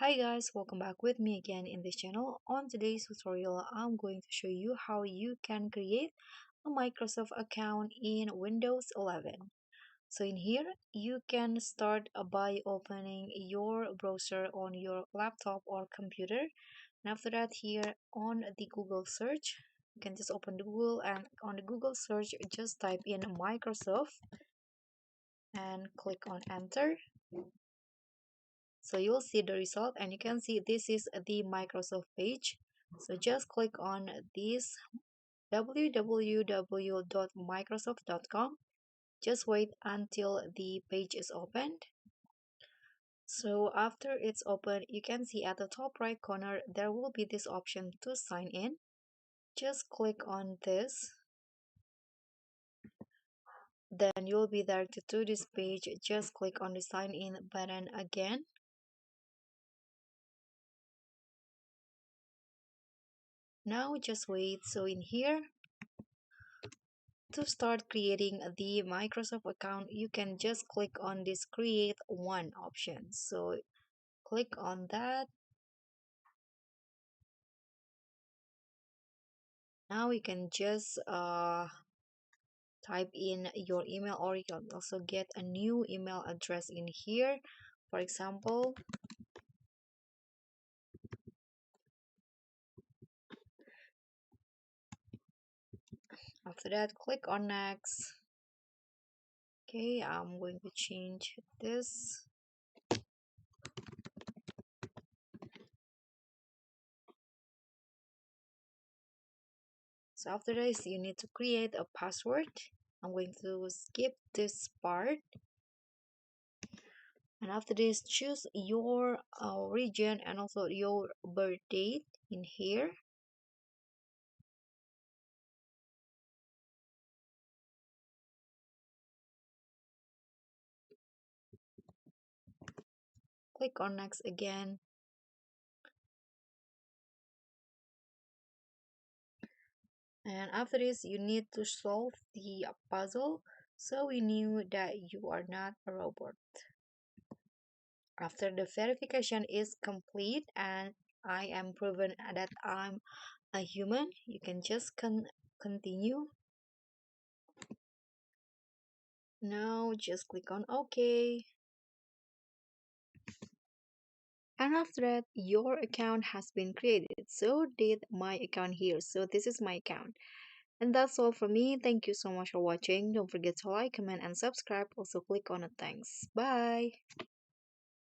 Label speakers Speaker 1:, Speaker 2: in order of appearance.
Speaker 1: Hi guys, welcome back with me again in this channel. On today's tutorial, I'm going to show you how you can create a Microsoft account in Windows 11. So in here, you can start by opening your browser on your laptop or computer. And after that, here on the Google search, you can just open the Google and on the Google search, just type in Microsoft and click on enter. So you'll see the result and you can see this is the Microsoft page. So just click on this www.microsoft.com. Just wait until the page is opened. So after it's open, you can see at the top right corner, there will be this option to sign in. Just click on this. Then you'll be directed to this page. Just click on the sign in button again. Now just wait. So in here, to start creating the Microsoft account, you can just click on this create one option. So click on that. Now you can just type in your email, or you can also get a new email address in here. For example, after that, click on next. Okay, I'm going to change this. So after this, you need to create a password. I'm going to skip this part. And after this, choose your region and also your birth date in here. Click on next again. And after this, you need to solve the puzzle so we knew that you are not a robot. After the verification is complete and I am proven that I'm a human, you can just continue. Now just click on OK. And after that, your account has been created. So did my account here. So this is my account. And that's all from me. Thank you so much for watching. Don't forget to like, comment, and subscribe. Also click on the thanks. Bye.